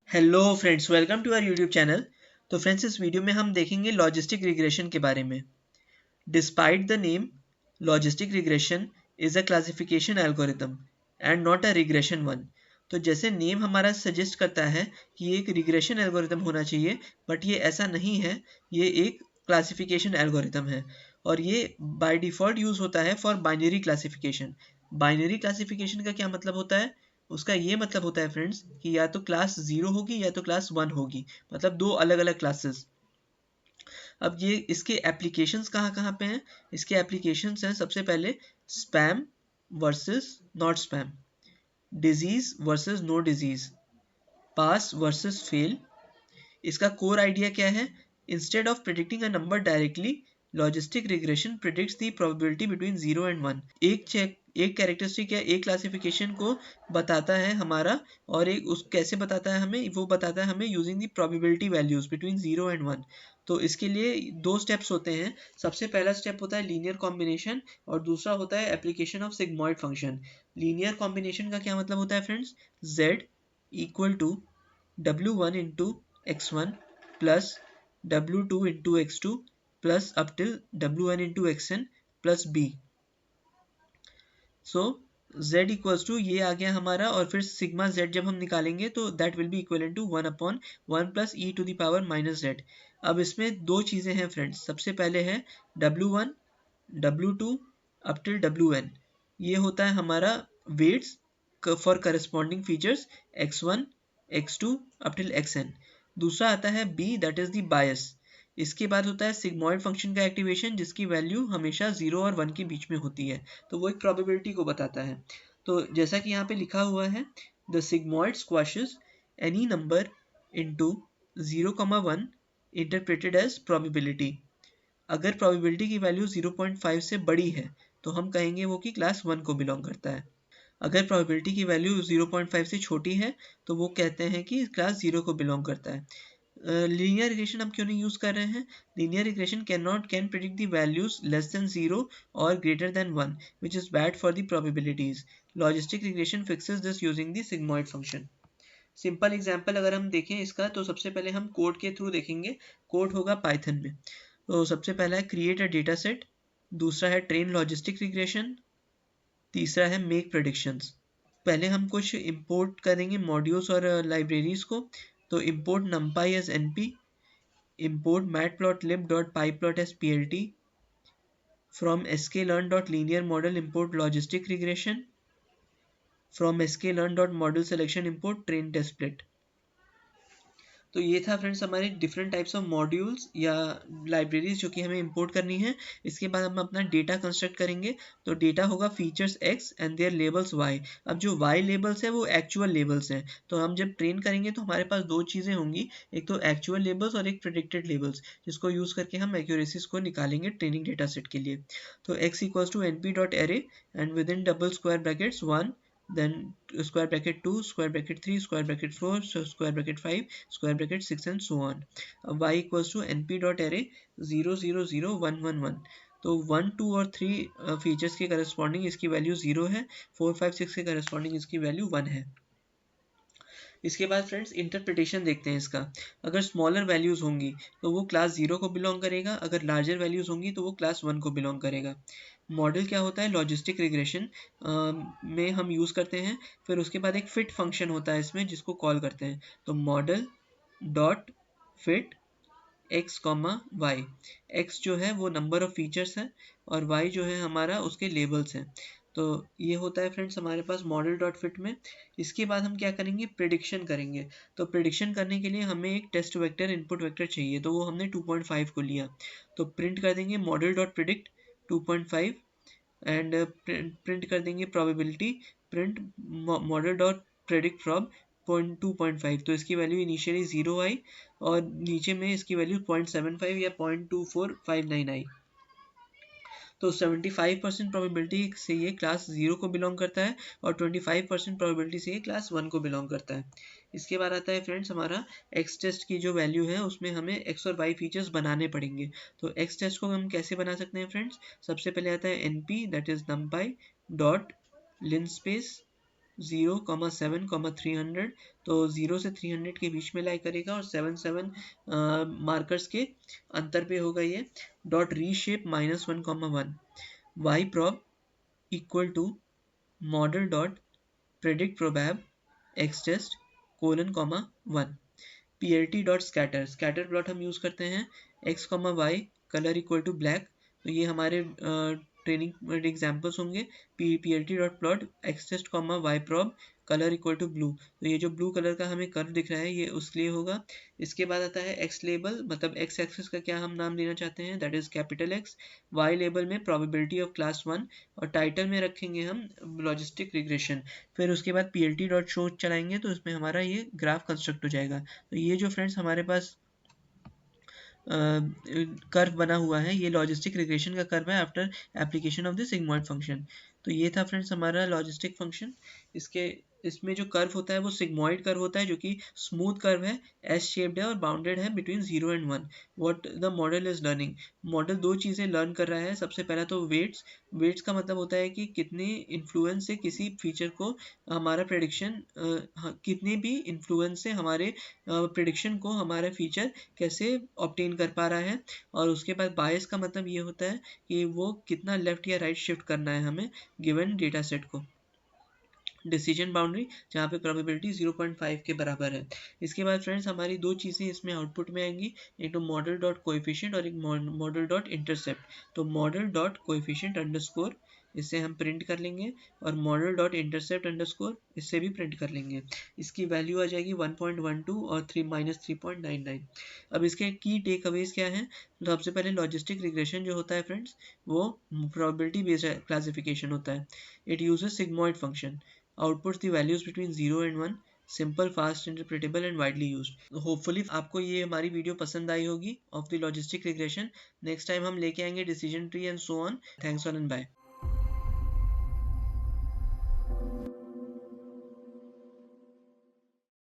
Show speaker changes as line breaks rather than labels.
Hello friends, welcome to our YouTube channel. तो friends, इस video में हम देखेंगे लॉजिस्टिक रिग्रेशन के बारे में। Despite the name, logistic regression is a classification algorithm and not a regression one. तो जैसे नेम हमारा सजेस्ट करता है कि ये एक रिग्रेशन एल्गोरिथम होना चाहिए, बट ये ऐसा नहीं है। ये एक क्लासिफिकेशन एल्गोरिथम है और ये बाय डिफ़ॉल्ट यूज़ होता है for binary classification. Binary classification का क्या मतलब होता है? उसका ये मतलब होता है फ्रेंड्स कि या तो क्लास ज़ीरो होगी या तो क्लास वन होगी, मतलब दो अलग अलग क्लासेस। अब ये इसके एप्लीकेशंस कहाँ कहाँ पे हैं? इसके एप्लीकेशंस हैं सबसे पहले spam versus not spam, disease versus no disease, pass versus fail. इसका कोर आइडिया क्या है? Instead of predicting a number directly, logistic regression predicts the probability between 0 and 1। एक कैरेक्टरिस्टिक या एक क्लासिफिकेशन को बताता है हमारा, और एक उस कैसे बताता है हमें, वो बताता है हमें using the probability values between 0 and 1। तो इसके लिए दो स्टेप्स होते हैं। सबसे पहला स्टेप होता है लीनियर कॉम्बिनेशन और दूसरा होता है application of sigmoid function. Linear combination का क्या मतलब होता है friends? z equal to w1 into x1 plus w2 into x2 plus up till wn into xn plus b। So z equals to ये आ गया हमारा, और फिर सिग्मा z जब हम निकालेंगे तो that will be equal to 1 upon 1 plus e to the power minus z। अब इसमें दो चीज़ें हैं फ्रेंड्स। सबसे पहले है w1 w2 up till wn। ये होता है हमारा waits for corresponding features x1 x2 up till xn। दूसरा आता है b, that is the bias. इसके बाद होता है सिग्मॉइड फंक्शन का एक्टिवेशन, जिसकी वैल्यू हमेशा 0 और 1 के बीच में होती है। तो वो एक प्रोबेबिलिटी को बताता है। तो जैसा कि यहाँ पे लिखा हुआ है, the sigmoid squashes any number into 0,1 interpreted as probability. अगर प्रोबेबिलिटी की वैल्यू 0.5 से बड़ी है तो हम कहेंगे वो कि क्लास 1 को बिलोंग करता है। अगर प्रोबेबिलिटी की वैल्यू 0.5 से छोटी है तो वो कहते हैं कि क्लास 0 को बिलोंग करता है। लीनियर रिग्रेशन हम क्यों नहीं यूज कर रहे हैं? Linear regression can predict the values less than 0 और greater than 1, which is bad for the probabilities. Logistic regression fixes this using the sigmoid function. Simple example अगर हम देखें इसका, तो सबसे पहले हम कोड के थ्रू देखेंगे। कोड होगा पाइथन में। तो सबसे पहला है क्रिएट अ डेटा सेट, दूसरा है ट्रेन लॉजिस्टिक रिग्रेशन, तीसरा है मेक प्रेडिक्शंस। पहले हम कुछ इंपोर्ट करेंगे मॉड्यूल्स और लाइब्रेरीज को। तो import numpy as np, import matplotlib.pyplot as plt, from sklearn.linear model import logistic regression, from sklearn.model selection import train testplate। तो ये था फ्रेंड्स हमारे डिफरेंट टाइप्स ऑफ मॉड्यूल्स या लाइब्रेरीज जो कि हमें इंपोर्ट करनी है। इसके बाद हम अपना डेटा कंस्ट्रक्ट करेंगे। तो डेटा होगा features x and their labels y। अब जो y लेबल्स है वो एक्चुअल लेबल्स हैं। तो हम जब ट्रेन करेंगे तो हमारे पास दो चीज़ें होंगी, एक तो एक्चुअल लेबल्स और एक प्रेडिक्टेड लेबल्स, जिसको यूज़ करके हम एक्यूरेसीज को निकालेंगे ट्रेनिंग डेटा सेट के लिए। तो x equals to np.array and with in double square brackets 1, then square bracket 2, square bracket 3, square bracket 4, so square bracket 5, square bracket 6 and so on. y equals to np.array 0 0 0 1 1 1। तो 1 2 और 3 features के corresponding इसकी value 0 है, 4 5 6 के corresponding इसकी value 1 है। इसके बाद फ्रेंड्स इंटरप्रिटेशन देखते हैं इसका। अगर स्मॉलर वैल्यूज़ होंगी तो वो क्लास 0 को बिलोंग करेगा, अगर लार्जर वैल्यूज़ होंगी तो वो क्लास 1 को बिलोंग करेगा। मॉडल क्या होता है? लॉजिस्टिक रिग्रेशन में हम यूज़ करते हैं। फिर उसके बाद एक फिट फंक्शन होता है इसमें, जिसको कॉल करते हैं। तो model dot fit X comma Y. X जो है वो नंबर ऑफ फीचर्स है और वाई जो है हमारा उसके लेबल्स हैं। तो ये होता है फ्रेंड्स हमारे पास मॉडल डॉट फिट में। इसके बाद हम क्या करेंगे? प्रिडिक्शन करेंगे। तो प्रिडिक्शन करने के लिए हमें एक टेस्ट वेक्टर इनपुट वेक्टर चाहिए, तो वो हमने 2.5 को लिया। तो प्रिंट कर देंगे model dot predict 2.5 and print कर देंगे probability print model dot predict from 2.5। तो इसकी वैल्यू इनिशियली 0 आई और नीचे में इसकी वैल्यू 0.75 या 0.2459 आई। तो 75% प्रोबेबिलिटी से ये क्लास 0 को बिलोंग करता है और 25% प्रोबेबिलिटी से ये क्लास 1 को बिलोंग करता है। इसके बाद आता है फ्रेंड्स हमारा एक्स टेस्ट की जो वैल्यू है उसमें हमें एक्स और वाई फीचर्स बनाने पड़ेंगे। तो एक्स टेस्ट को हम कैसे बना सकते हैं फ्रेंड्स? सबसे पहले आता है np, that is numpy dot linspace 0,7,300, तो 0 से 300 के बीच में लाई करेगा और 7 मार्कर्स के अंतर पे होगा ये। Dot reshape -1,1 y prob equal to model dot predict proba x test :1 plt dot scatter plot हम यूज करते हैं x, y colour equal to black, तो ये हमारे ट्रेनिंग एग्जांपल्स होंगे। plt dot plot x test, y prob colour equal to blue, तो ये जो ब्लू कलर का हमें कर्व दिख रहा है ये उसके लिए होगा। इसके बाद आता है x लेबल, मतलब x एक्सिस का क्या हम नाम देना चाहते हैं, that is capital X। y label में प्रोबेबिलिटी ऑफ क्लास 1 और टाइटल में रखेंगे हम लॉजिस्टिक रिग्रेशन। फिर उसके बाद plt डॉट शो चलाएंगे तो इसमें हमारा ये ग्राफ कंस्ट्रक्ट हो जाएगा। तो ये जो फ्रेंड्स हमारे पास कर्व बना हुआ है ये लॉजिस्टिक रिग्रेशन का कर्व है after application of the sigmoid function. तो ये था फ्रेंड्स हमारा लॉजिस्टिक फंक्शन। इसमें जो कर्व होता है वो सिग्मॉइड कर्व होता है जो कि स्मूथ कर्व है, एस शेप्ड है और बाउंडेड है between 0 and 1। What the model is learning, model दो चीज़ें लर्न कर रहा है। सबसे पहला तो वेट्स का मतलब होता है कि कितने इन्फ्लुएंस से किसी फीचर को हमारा प्रेडिक्शन, कितने भी इन्फ्लुएंस से हमारे प्रेडिक्शन को हमारा फीचर कैसे ऑब्टेन कर पा रहा है। और उसके बाद बायस का मतलब ये होता है कि वो कितना लेफ्ट या राइट शिफ्ट करना है हमें गिवन डेटा सेट को। डिसीजन बाउंड्री जहाँ पे प्रोबेबिलिटी 0.5 के बराबर है। इसके बाद फ्रेंड्स हमारी दो चीज़ें इसमें आउटपुट में आएंगी, एक तो मॉडल डॉट कोएफिशिएंट और एक मॉडल डॉट इंटरसेप्ट। तो मॉडल डॉट कोएफिशिएंट अंडरस्कोर इसे हम प्रिंट कर लेंगे और मॉडल डॉट इंटरसेप्ट अंडरस्कोर इससे भी प्रिंट कर लेंगे। इसकी वैल्यू आ जाएगी 1.12 और 3-3.99। अब इसके की टेक अवेज क्या है, तो सबसे पहले लॉजिस्टिक रिग्रेशन जो होता है फ्रेंड्स वो प्रोबेबिलिटी बेस्ड क्लासिफिकेशन होता है। It uses sigmoid function, outputs the values between 0 and 1, simple, fast, interpretable and widely used। Hopefully आपको ये हमारी वीडियो पसंद आई होगी of the logistic regression. Next time हम लेके आएंगे decision tree and so on. Thanks all and bye.